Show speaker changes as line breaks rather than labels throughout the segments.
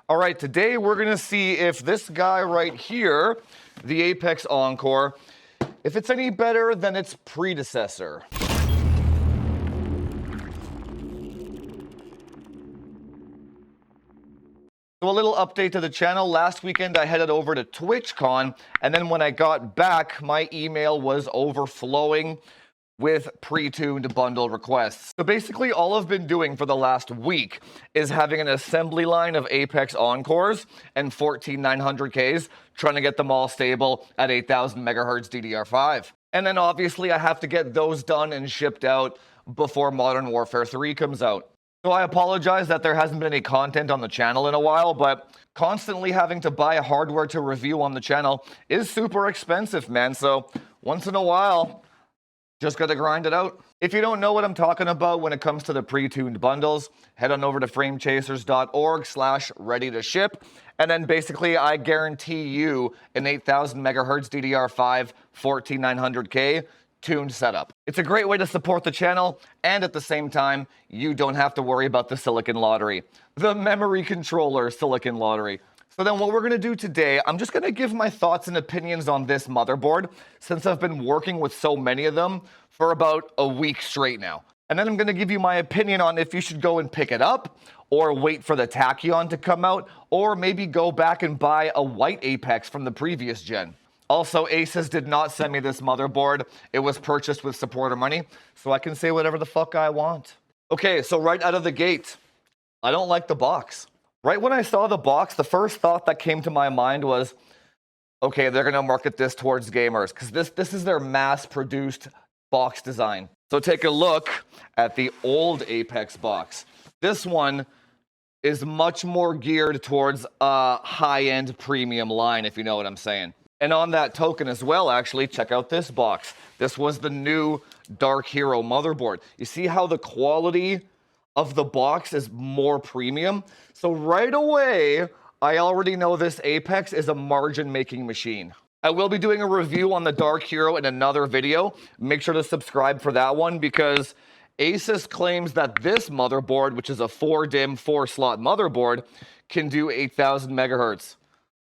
All right, today we're gonna see if this guy right here, the Apex Encore, if it's any better than its predecessor. So a little update to the channel. Last weekend I headed over to TwitchCon, and then when I got back, my email was overflowing with pre-tuned bundle requests. So basically all I've been doing for the last week is having an assembly line of Apex Encores and 14900Ks, trying to get them all stable at 8000 megahertz DDR5. And then obviously I have to get those done and shipped out before Modern Warfare 3 comes out. So I apologize that there hasn't been any content on the channel in a while, but constantly having to buy hardware to review on the channel is super expensive, man. So once in a while, just gotta grind it out. If you don't know what I'm talking about when it comes to the pre-tuned bundles, head on over to framechasers.org/ready to ship. And then basically I guarantee you an 8000 megahertz DDR5 14900K tuned setup. It's a great way to support the channel, and at the same time, you don't have to worry about the silicon lottery. The memory controller silicon lottery. So then what we're gonna do today, I'm just gonna give my thoughts and opinions on this motherboard, since I've been working with so many of them for about a week straight now. And then I'm gonna give you my opinion on if you should go and pick it up, or wait for the Tachyon to come out, or maybe go back and buy a white Apex from the previous gen. Also, Asus did not send me this motherboard. It was purchased with supporter money, so I can say whatever the fuck I want. Okay, so right out of the gate, I don't like the box. Right when I saw the box, the first thought that came to my mind was, okay, they're gonna market this towards gamers, because this is their mass-produced box design. So take a look at the old Apex box. This one is much more geared towards a high-end premium line, if you know what I'm saying. And on that token as well, actually, check out this box. This was the new Dark Hero motherboard. You see how the quality of the box is more premium? So right away, I already know this Apex is a margin-making machine. I will be doing a review on the Dark Hero in another video. Make sure to subscribe for that one, because Asus claims that this motherboard, which is a 4-DIMM, 4-slot motherboard, can do 8000 megahertz.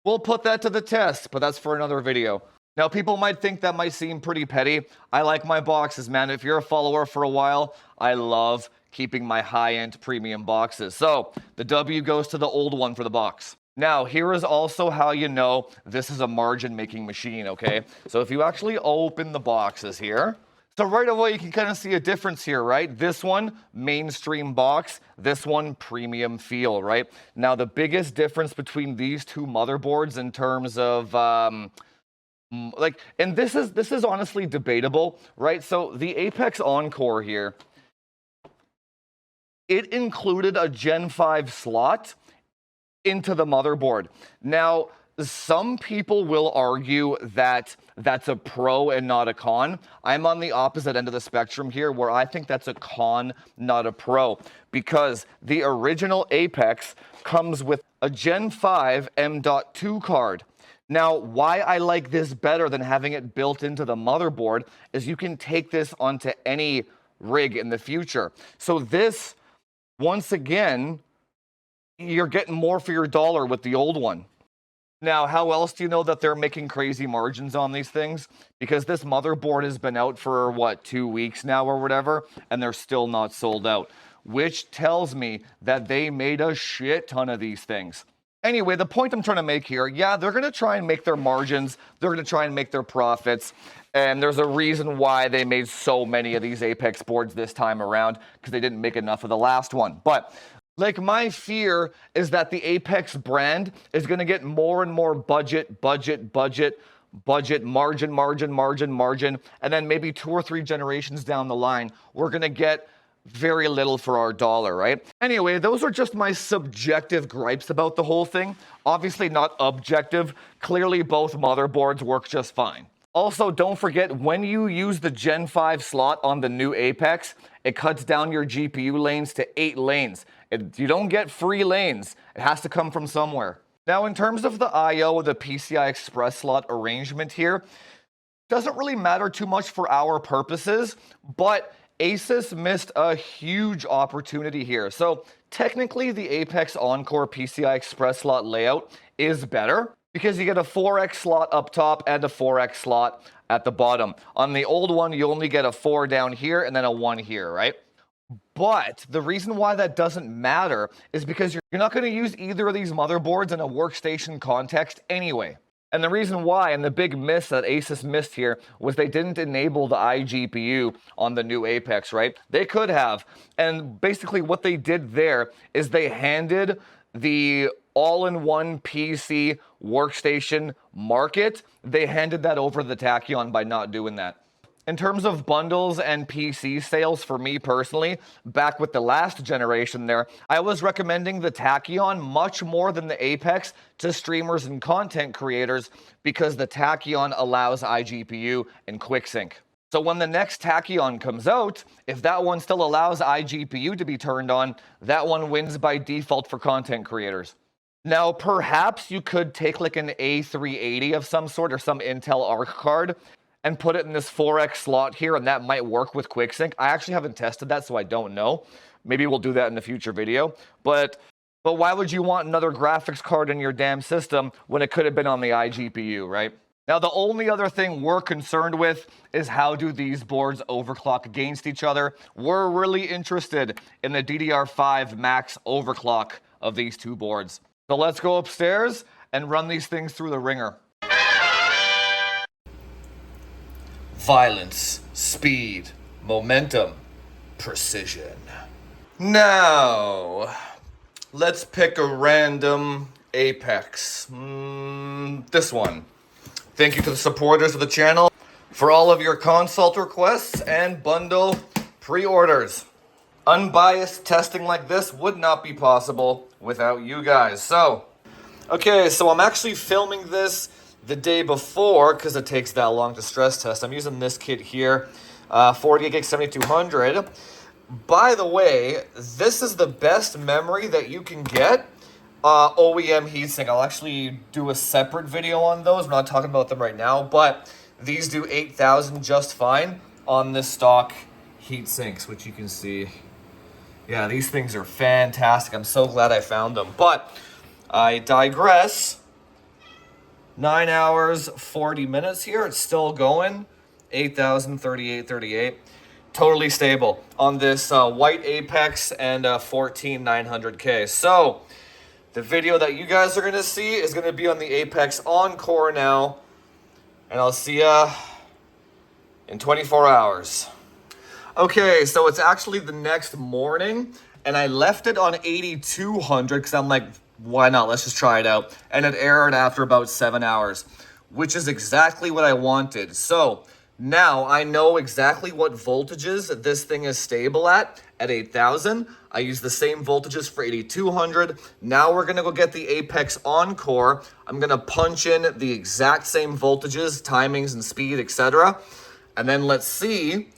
We'll put that to the test, but that's for another video. Now, people might think that might seem pretty petty. I like my boxes, man. If you're a follower for a while, I love keeping my high-end premium boxes. So the W goes to the old one for the box. Now, here is also how you know this is a margin-making machine, okay? So if you actually open the boxes here, so right away you can kind of see a difference here, right? This one, mainstream box. This one, premium feel, right? Now, the biggest difference between these two motherboards in terms of and this is honestly debatable, right? So the Apex Encore here, it included a Gen 5 slot into the motherboard. Now, some people will argue that that's a pro and not a con. I'm on the opposite end of the spectrum here, where I think that's a con, not a pro, because the original Apex comes with a Gen 5 M.2 card. Now, why I like this better than having it built into the motherboard is you can take this onto any rig in the future. So this, once again, you're getting more for your dollar with the old one. Now, how else do you know that they're making crazy margins on these things? Because this motherboard has been out for, what, 2 weeks now or whatever, and they're still not sold out, which tells me that they made a shit ton of these things. Anyway, the point I'm trying to make here, yeah, they're going to try and make their margins, they're going to try and make their profits, and there's a reason why they made so many of these Apex boards this time around, because they didn't make enough of the last one. But like, my fear is that the Apex brand is going to get more and more budget, margin, and then maybe 2 or 3 generations down the line, we're going to get very little for our dollar, right? Anyway, those are just my subjective gripes about the whole thing. Obviously not objective. Clearly, both motherboards work just fine. Also, don't forget, when you use the Gen 5 slot on the new Apex, it cuts down your GPU lanes to 8 lanes. You don't get free lanes. It has to come from somewhere. Now, in terms of the I/O, the PCI Express slot arrangement here, doesn't really matter too much for our purposes, but Asus missed a huge opportunity here. So Technically, the Apex Encore PCI Express slot layout is better because you get a 4x slot up top and a 4x slot at the bottom. On the old one, you only get a 4 down here and then a 1 here, right? But the reason why that doesn't matter is because you're not going to use either of these motherboards in a workstation context anyway. And the reason why, and the big miss that Asus missed here, was they didn't enable the iGPU on the new Apex, right? They could have. And basically what they did there is they handed the all-in-one PC workstation market, they handed that over to the Tachyon by not doing that. In terms of bundles and PC sales, for me personally, back with the last generation there, I was recommending the Tachyon much more than the Apex to streamers and content creators because the Tachyon allows iGPU and QuickSync. So when the next Tachyon comes out, if that one still allows iGPU to be turned on, that one wins by default for content creators. Now, perhaps you could take like an A380 of some sort or some Intel Arc card and put it in this 4x slot here, and that might work with QuickSync. I actually haven't tested that, so I don't know. Maybe we'll do that in a future video. But why would you want another graphics card in your damn system when it could have been on the iGPU, right? Now, the only other thing we're concerned with is how do these boards overclock against each other. We're really interested in the DDR5 max overclock of these two boards. So let's go upstairs and run these things through the ringer. Violence, speed, momentum, precision. Now, let's pick a random Apex. This one. Thank you to the supporters of the channel for all of your consult requests and bundle pre-orders. Unbiased testing like this would not be possible without you guys. So I'm actually filming this the day before because it takes that long to stress test. I'm using this kit here, 48 gig 7200. By the way, this is the best memory that you can get. OEM heatsink. I'll actually do a separate video on those. I'm not talking about them right now, but these do 8,000 just fine on this stock heatsinks, which you can see. Yeah, these things are fantastic. I'm so glad I found them. But I digress. 9 hours, 40 minutes here. It's still going. 8,000, 38. Totally stable on this white Apex and 14900K. So the video that you guys are going to see is going to be on the Apex Encore now. And I'll see ya in 24 hours. Okay, so it's actually the next morning. And I left it on 8200 because I'm like, why not? Let's just try it out. And it aired after about 7 hours, which is exactly what I wanted. So now I know exactly what voltages this thing is stable at 8,000. I use the same voltages for 8200. Now we're going to go get the Apex Encore. I'm going to punch in the exact same voltages, timings, and speed, etc. And then let's see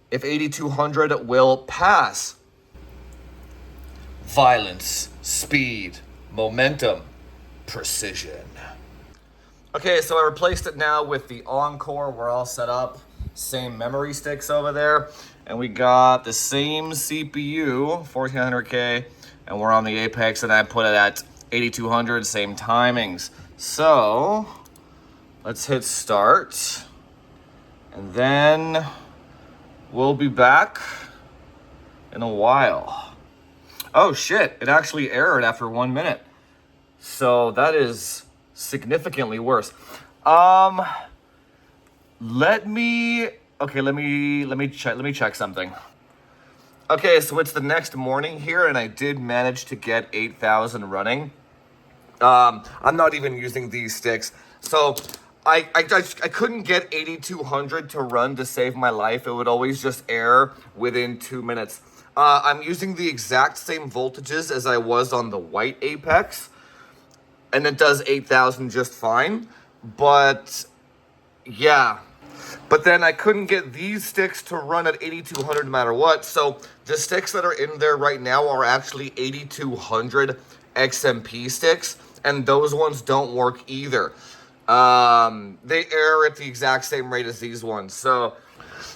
if 8200 will pass. Violence, speed, momentum, precision. Okay, so I replaced it now with the Encore. We're all set up. Same memory sticks over there. And we got the same CPU, 1400K, and we're on the Apex, and I put it at 8200, same timings. So let's hit start. And then we'll be back in a while. Oh shit, it actually errored after 1 minute. So that is significantly worse. Let me check something. Okay, so it's the next morning here, and I did manage to get 8,000 running. I'm not even using these sticks. So I couldn't get 8200 to run to save my life. It would always just error within 2 minutes. I'm using the exact same voltages as I was on the white Apex, and it does 8,000 just fine. But yeah, but then I couldn't get these sticks to run at 8200 no matter what. So the sticks that are in there right now are actually 8200 XMP sticks, and those ones don't work either. They error at the exact same rate as these ones. So,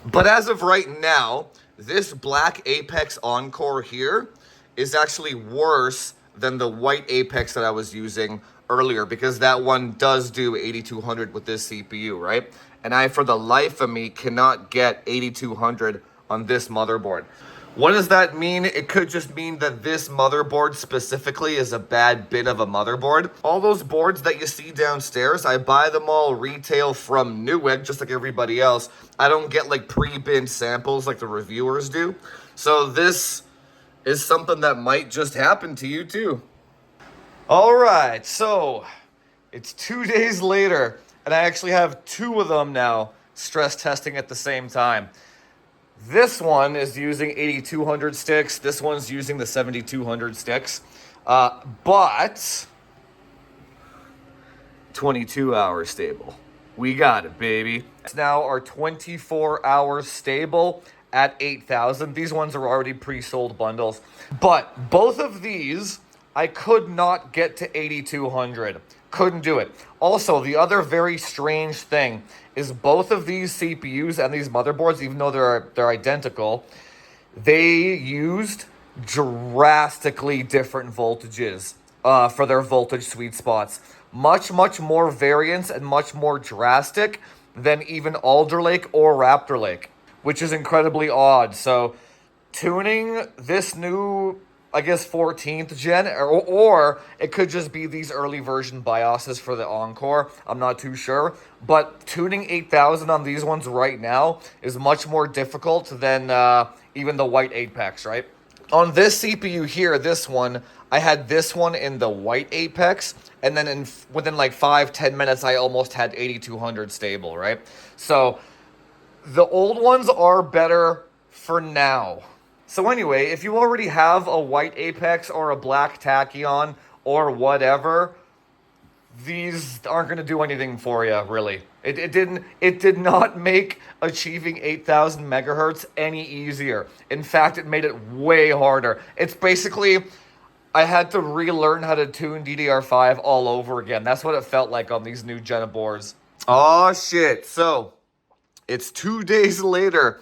but as of right now, this black Apex Encore here is actually worse than the white Apex that I was using earlier, because that one does do 8200 with this CPU, right? And I, for the life of me, cannot get 8200 on this motherboard. What does that mean? It could just mean that this motherboard specifically is a bad bit of a motherboard. All those boards that you see downstairs, I buy them all retail from Newegg, just like everybody else. I don't get like pre-binned samples like the reviewers do. So this is something that might just happen to you too. All right, so it's 2 days later, and I actually have two of them now stress testing at the same time. This one is using 8200 sticks. This one's using the 7200 sticks. But 22 hours stable. We got it, baby. Now our 24 hours stable at 8,000. These ones are already pre-sold bundles. But both of these, I could not get to 8200. Couldn't do it. Also, the other very strange thing is both of these CPUs and these motherboards, even though they're identical, they used drastically different voltages for their voltage sweet spots. Much more variance and much more drastic than even Alder Lake or Raptor Lake, which is incredibly odd. So tuning this new, I guess, 14th gen, or it could just be these early version BIOSes for the Encore. I'm not too sure. But tuning 8000 on these ones right now is much more difficult than even the white Apex, right? On this CPU here, this one, I had this one in the white Apex, and then within like 5-10 minutes, I almost had 8200 stable, right? So the old ones are better for now. So anyway, if you already have a white Apex or a black Tachyon or whatever, these aren't going to do anything for you, really. It did not make achieving 8,000 megahertz any easier. In fact, it made it way harder. It's basically, I had to relearn how to tune DDR5 all over again. That's what it felt like on these new Jenna boards. Oh shit. So, it's 2 days later.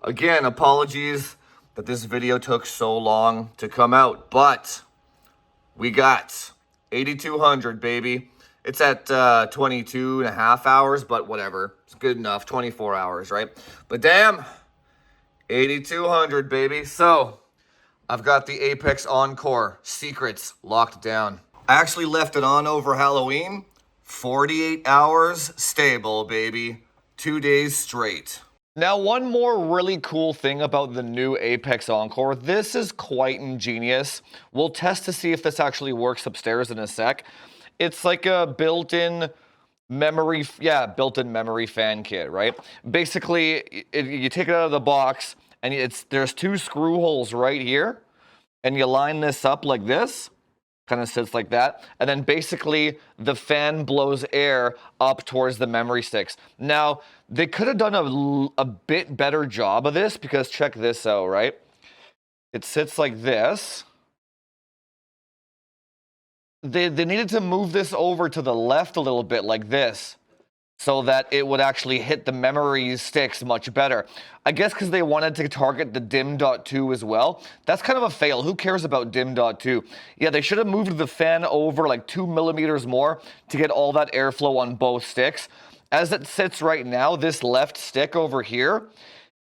Again, apologies that this video took so long to come out, but we got 8200, baby. It's at 22 and a half hours, but whatever. It's good enough. 24 hours, right? But damn, 8200, baby. So I've got the Apex Encore secrets locked down. I actually left it on over Halloween. 48 hours stable, baby. 2 days straight. Now, one more really cool thing about the new Apex Encore, this is quite ingenious. We'll test to see if this actually works upstairs in a sec. It's like a built-in memory fan kit, right? Basically, you take it out of the box, and there's two screw holes right here, and you line this up like this. Kind of sits like that, and then basically the fan blows air up towards the memory sticks. Now, they could have done a bit better job of this, because check this out, right? It sits like this. They needed to move this over to the left a little bit, like this, so that it would actually hit the memory sticks much better. I guess because they wanted to target the dim.2 as well. That's kind of a fail. Who cares about dim.2? Yeah, they should have moved the fan over like 2 millimeters more to get all that airflow on both sticks. As it sits right now, this left stick over here,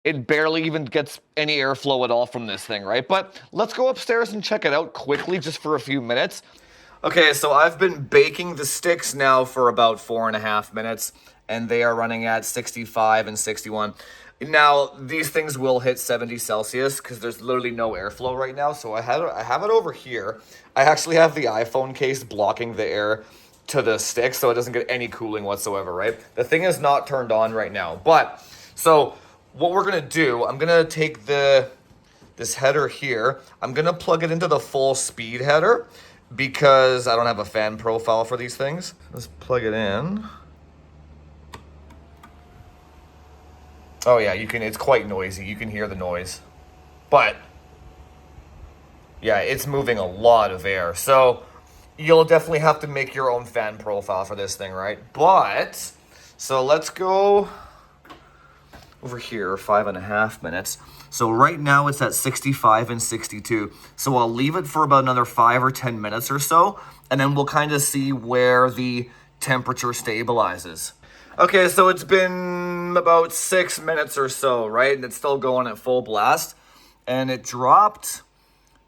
it barely even gets any airflow at all from this thing, right? But let's go upstairs and check it out quickly, just for a few minutes. Okay, so I've been baking the sticks now for about 4.5 minutes, and they are running at 65 and 61. Now, these things will hit 70 Celsius because there's literally no airflow right now, so I have it over here. I actually have the iPhone case blocking the air to the stick, so it doesn't get any cooling whatsoever, right? The thing is not turned on right now, but, so, what we're gonna do, I'm gonna take this header here, I'm gonna plug it into the full speed header, because I don't have a fan profile for these things. Let's plug it in. Oh yeah, it's quite noisy. You can hear the noise. But, yeah, it's moving a lot of air. So, you'll definitely have to make your own fan profile for this thing, right? But, so let's go over here, 5.5 minutes. So right now it's at 65 and 62. So I'll leave it for about another 5 or 10 minutes or so, and then we'll kind of see where the temperature stabilizes. Okay, so it's been about 6 minutes or so, right? And it's still going at full blast. And it dropped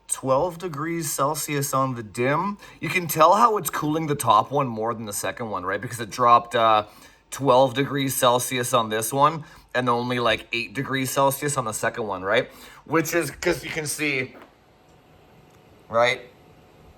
12 degrees Celsius on the dim. You can tell how it's cooling the top one more than the second one, right? Because it dropped 12 degrees Celsius on this one and only like 8 degrees Celsius on the second one, right? Which is because you can see, right?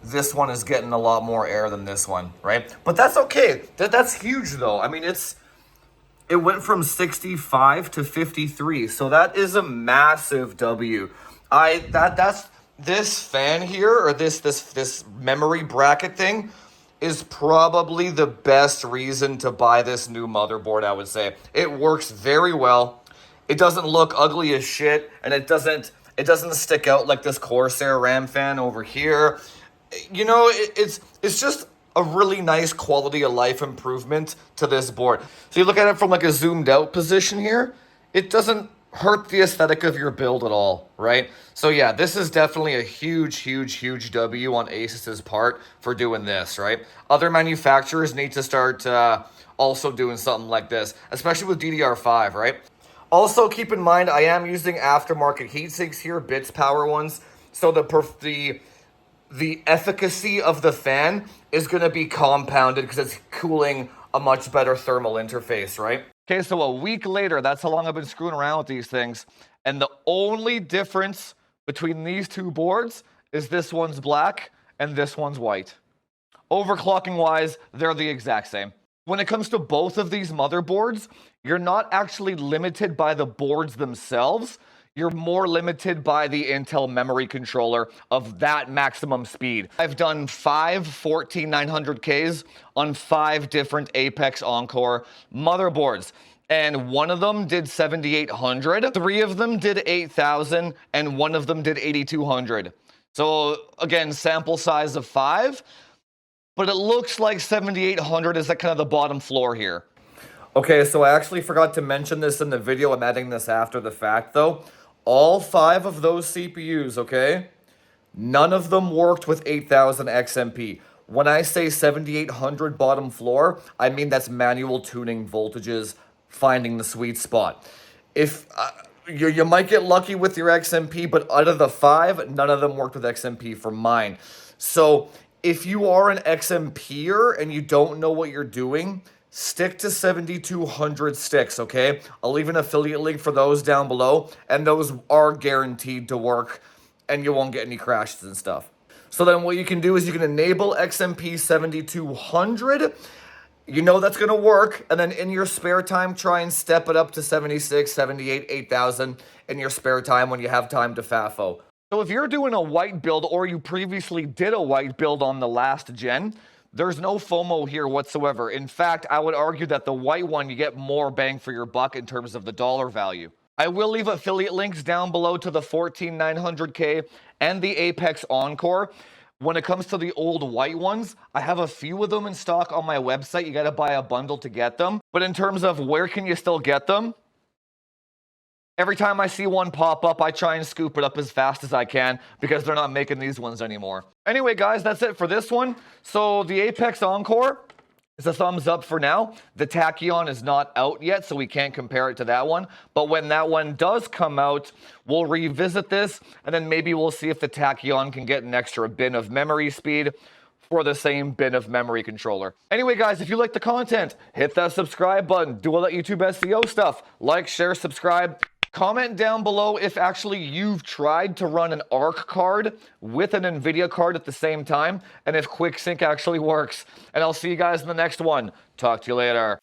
This one is getting a lot more air than this one, right? But that's okay. That's huge though. I mean, it went from 65 to 53. So that is a massive W. That's this fan here, or this memory bracket thing, is probably the best reason to buy this new motherboard, I would say. It works very well. It doesn't look ugly as shit, and it doesn't stick out like this Corsair RAM fan over here. You know, it's just a really nice quality of life improvement to this board. So you look at it from like a zoomed out position here, it doesn't hurt the aesthetic of your build at all, right? So yeah, this is definitely a huge W on Asus's part for doing this, right? Other manufacturers need to start also doing something like this, especially with DDR5, right? Also, keep in mind, I am using aftermarket heatsinks here, Bits Power ones, so the efficacy of the fan is going to be compounded because it's cooling a much better thermal interface, right? Okay, so a week later, that's how long I've been screwing around with these things. And the only difference between these two boards is this one's black and this one's white. Overclocking wise, they're the exact same. When it comes to both of these motherboards, you're not actually limited by the boards themselves. You're more limited by the Intel memory controller of that maximum speed. I've done 5 14900Ks on 5 different Apex Encore motherboards, and one of them did 7800, 3 of them did 8000, and 1 of them did 8200. So again, sample size of 5, but it looks like 7800 is at kind of the bottom floor here. Okay, so I actually forgot to mention this in the video. I'm adding this after the fact though. All 5 of those CPUs, okay, none of them worked with 8000 XMP. When I say 7800 bottom floor, I mean that's manual tuning voltages, finding the sweet spot. If you might get lucky with your XMP, but out of the 5, none of them worked with XMP for mine. So if you are an XMPer and you don't know what you're doing, stick to 7200 sticks, okay? I'll leave an affiliate link for those down below, and those are guaranteed to work, and you won't get any crashes and stuff. So then what you can do is you can enable XMP 7200. You know that's going to work, and then in your spare time, try and step it up to 76, 78, 8000 in your spare time when you have time to FAFO. So if you're doing a white build, or you previously did a white build on the last gen, there's no FOMO here whatsoever. In fact, I would argue that the white one, you get more bang for your buck in terms of the dollar value. I will leave affiliate links down below to the 14900K and the Apex Encore. When it comes to the old white ones, I have a few of them in stock on my website. You gotta buy a bundle to get them. But in terms of where can you still get them, every time I see one pop up, I try and scoop it up as fast as I can because they're not making these ones anymore. Anyway, guys, that's it for this one. So the Apex Encore is a thumbs up for now. The Tachyon is not out yet, so we can't compare it to that one. But when that one does come out, we'll revisit this, and then maybe we'll see if the Tachyon can get an extra bin of memory speed for the same bin of memory controller. Anyway, guys, if you like the content, hit that subscribe button. Do all that YouTube SEO stuff. Like, share, subscribe. Comment down below if actually you've tried to run an ARC card with an NVIDIA card at the same time, and if QuickSync actually works. And I'll see you guys in the next one. Talk to you later.